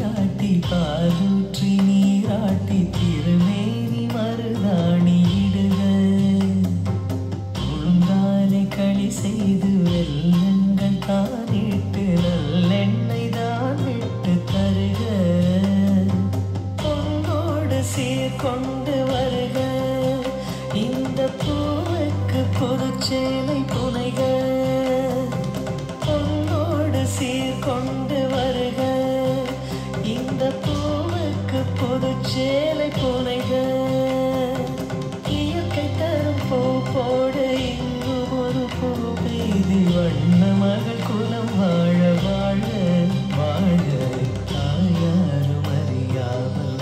காட்டி பாலூற்றி நீராட்டி திருமேனி மருதாணி இடுக ஒழுங்காலை களி செய்து வெள்ளங்கள் தானிட்டு நல்லெண்ணெய் தான் விட்டு தருக பொங்கோடு சீர்கொண்டு வருக இந்த பூவுக்கு புதுச்சேலை புனைக பொங்கோடு சீர்கொண்டு வருக இந்த பூவுக்கு புதுச்சேலை புனைக இயற்கை தரும் பூ போடு இங்கும் ஒரு பூ பெய்து வண்ண மகள் குலம் வாழ வாழ வாழ தாயாரும் அறியாமல்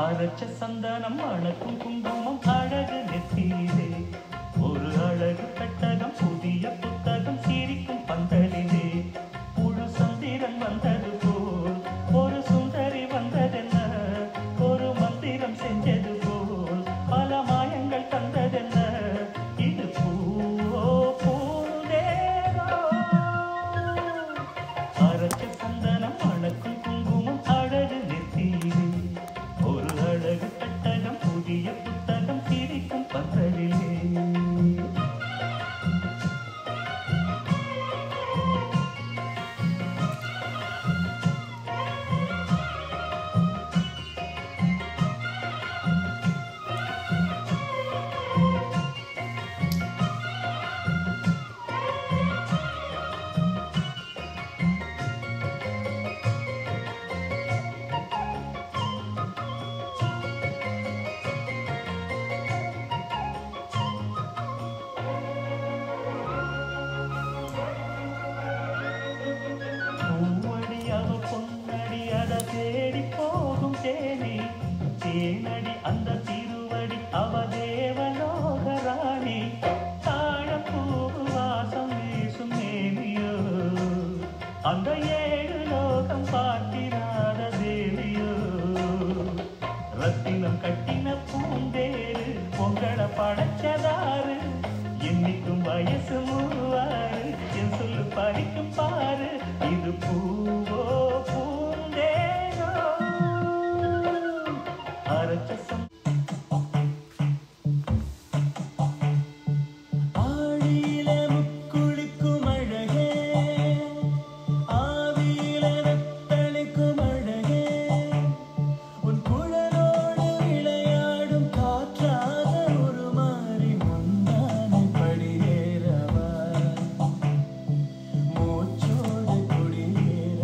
அரைச்ச சந்தனம் அழகும் குங்குமம் அழகு நெத்தியிலே ஒரு அழகு பெட்டகம் புதிய புத்தகம் சிரிக்கும் பந்தலிலே முழு சந்திரன் வந்தது போல் ஒரு சுந்தரி வந்ததென்ன ஒரு மந்திரம் செஞ்சது போல் பல மாயங்கள் தந்ததென்ன இது பூவோ பூந்தேரோ அரைச்ச சந்தனம் அழகும் குங்குமம் அழகு நெத்தியிலே அழகு பெட்டகம் புதிய புத்தகம் சிரிக்கும் பந்தலிலே தேடி போகும் தேனி தேனடி அந்த திருவடி அவ தேவலோகராணி தாழப்பூவு வாசம் வீசும் மேனியோ அந்த ஏழு லோகம் பார்த்திராத தேவியோ ரத்தினம் கட்டின பூந்தேரு பொங்கட படைச்சதாரு என்னைக்கும் வயசு மூவாரு என் சொல்லு பறிக்கும் பாரு இது பூவோ ஆழியில முக்குளிக்கும் அழகே ஆவியில வெத்தளிக்கும் அழகே உன் குழலோடு விளையாடும் காற்றாக ஒரு மாறி முந்தானை படியேறவா மூச்சோடு குடியேற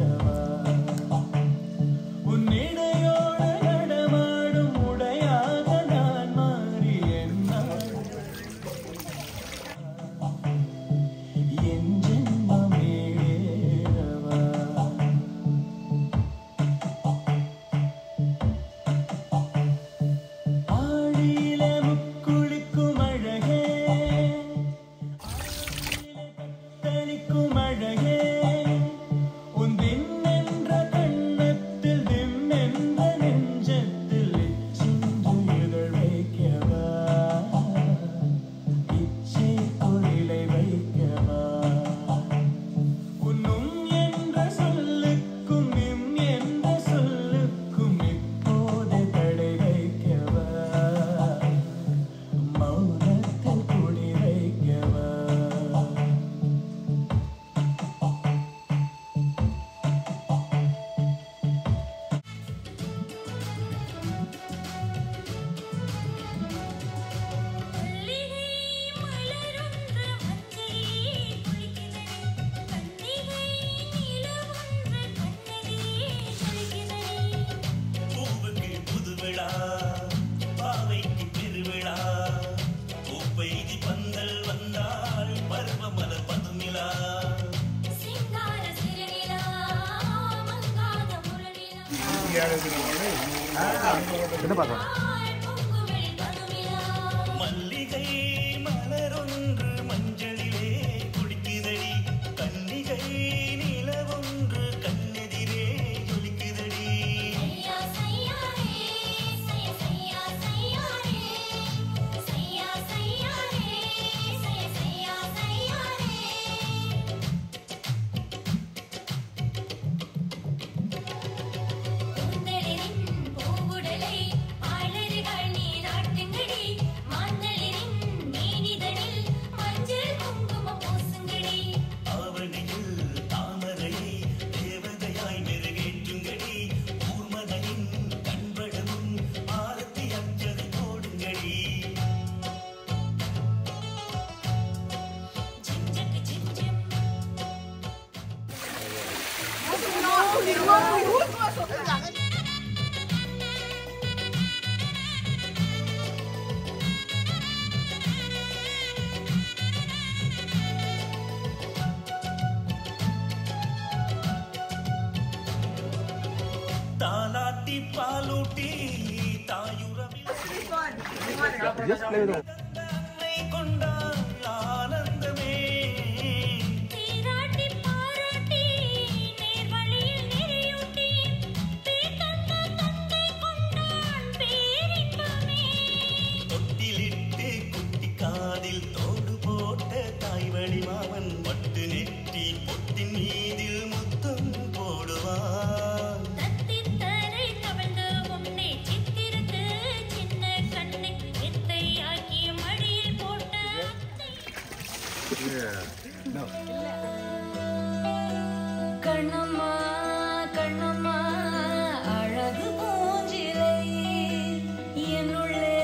என்ன பார்க்கலாம்? மல்லிகை மலரொன்று மஞ்சளிலே குடிக்குதடி, கன்னிகை நிலவொன்று கண்ணெதிரே ஜொலிக்குதடி. தாலாட்டி பாலூட்டி தாயுறவில் கொண்டால் ஆனந்தமே. தொட்டிலிட்டு குட்டி காதில் தோடு போட்ட தாய்வழி மாமன் பட்டு நெட்டி பொட்டின் மீதில் முத்தம் போடுவான். கண்ணம்மா கண்ணம்மா அழகு பூஞ்சிலை என்னுள்ளே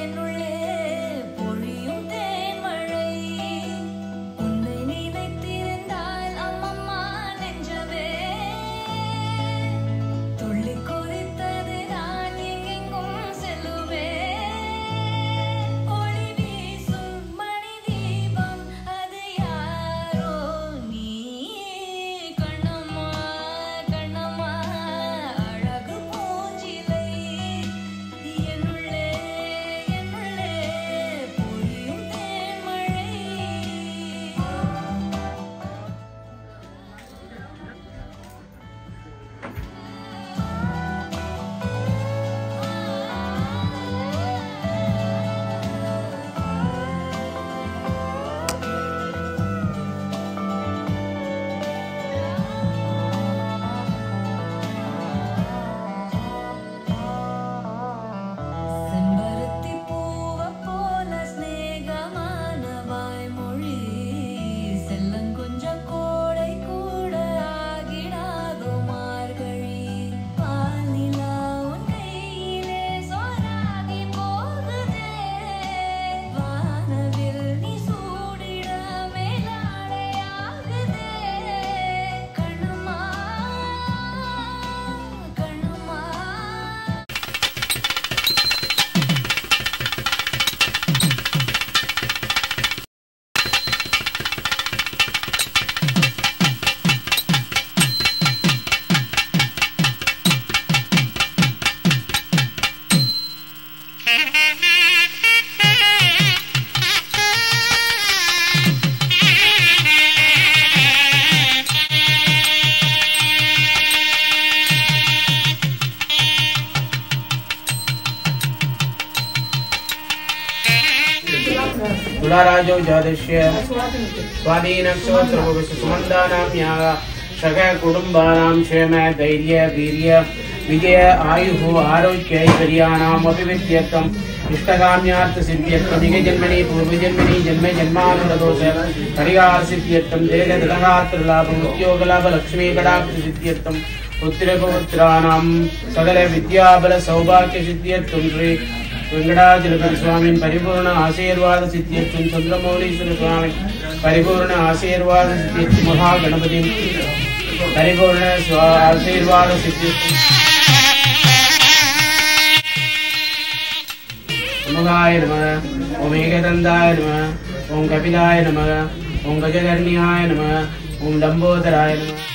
என்னுள்ளே பொழியும் தேன்மழை. உன்னை நினைத்திருந்தால் அம்மம்மா நெஞ்சமே துள்ளி கொதித்தது, நான் எங்கெங்கும் செல்லுவேன். ஒளி வீசும் மணி தீபம் அது யாரோ நீ. கண்ணம்மா கண்ணம்மா அழகு பூஞ்சிலை என்னுள்ளே என்னுள்ளே பொழியும் தேன்மழை. செம்பருத்தி பூவைப் போல ஸ்நேகமான வாய்மொழி, செல்லங்கொஞ்ச கோடை கூட ஆகிடாதோ மார்கழி. பால்நிலா உன் கையிலே சோறாகி போகுதே, வானவில் நீ சூடிட மேலாடையாகுதே. கண்ணம்மா கண்ணம்மா तुलाराजो जातस्य स्वाधीनक्षोत्रभवस्य सुमन्दानां याः शक कुटुम्बानां क्षेम धैर्य वीर्य विजय आयुः आरोग्य ऐश्वर्याणाम् अभिवृद्ध्यर्थम् इष्टकाम्यार्थसिद्ध्यर्थम् इहजन्मनि पूर्वजन्मनि जन्म जन्मान्तरदोष परिहारसिद्ध्यर्थम् देहदृढगात्रलाभम् उद्योगलाभ लक्ष्मीकटाक्षसिद्ध्यर्थम् पुत्रपौत्राणां सकल विद्याबल सौभाग्यसिद्ध्यर्थम् श्री वेंकटाचलपति स्वामी परिपूर्ण आशीर्वाद सिद्ध्यर्थम चंद्रमौलीश्वर स्वामी परिपूर्ण आशीर्वाद सिद्ध्यर्थम महागणपति परिपूर्ण आशीर्वाद सिद्ध्यर्थम ओमगाय नमः ओम एकदंताय नमः ओम कपिलाय नमः ओम गजकर्णियाय नमः ओम लंबोदराय नमः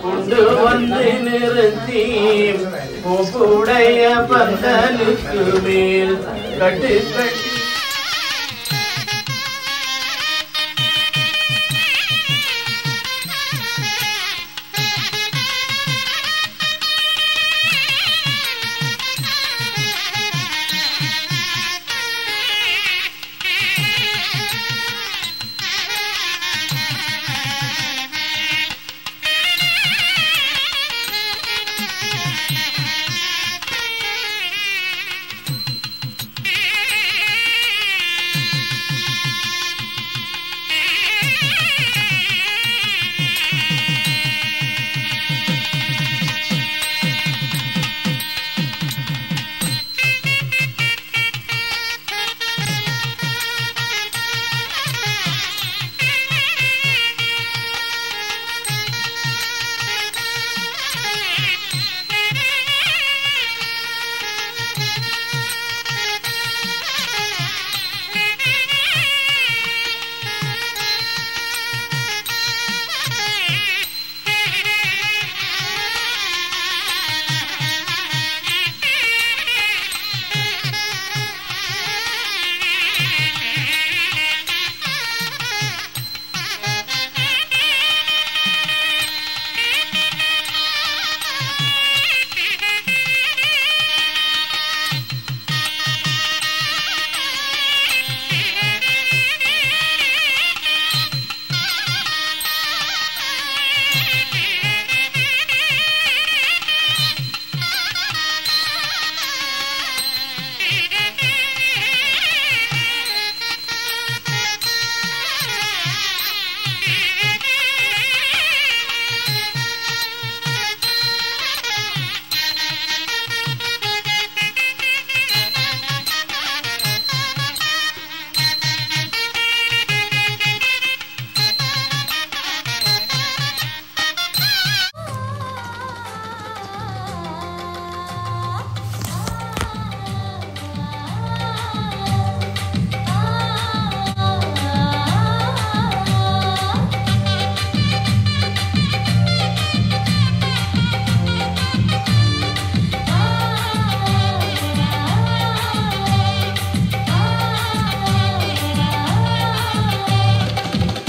கொண்டு வந்து நிறுத்தி உடைய பந்தலுக்கு மேல் கட்டு கட்டி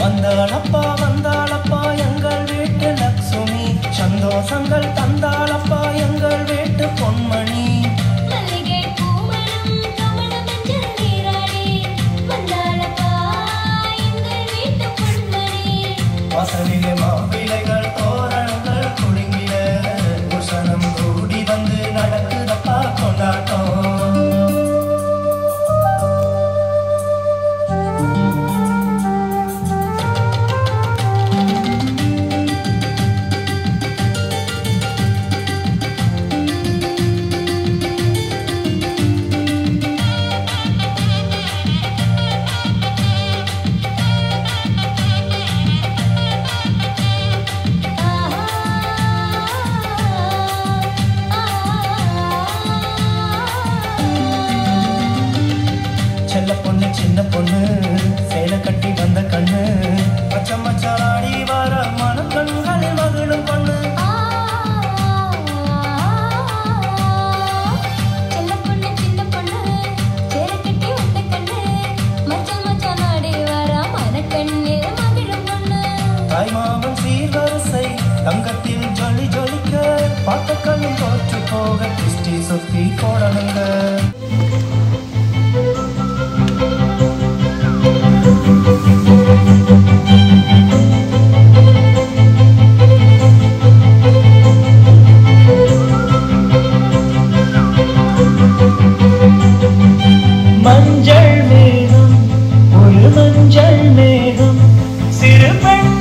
வந்தாளப்பா வந்தாளப்பா எங்கள் வீட்டு லக்ஷ்மி சந்தோஷங்கள் தந்தாளப்பா எங்கள் வீட்டு பொன்மணி மல்லிகை பூமணம் கமல மஞ்சள் நீராடி வந்தாளப்பா எங்கள் வீட்டு பொன்மணி வாசலிலே மாவிளைகள் தோரணங்கள் குலுங்கிட உசனம் கூடி வந்து நடக்குதப்பா கொண்டாட்டம் செல்ல பொண்ணு சின்ன பொண்ணு சேலை கட்டி வந்த கண்ணு மச்சம் மச்சாடி வர மனக்கண்களில் மகிழும் பொண்ணு சின்ன பொண்ணு சின்ன பொண்ணு சேலை கட்டி வந்த கண்ணு மச்சான் மச்சான் ஆடி வர மனக்கண்ணில் மகிழும் பொண்ணு தாய் மாமன் சீர்வரிசை தங்கத்தில் ஜொலி ஜொலிக்க பார்த்த கண்ணும் தோற்று போக திருஷ்டி சொத்தி போடணுங்க பெண்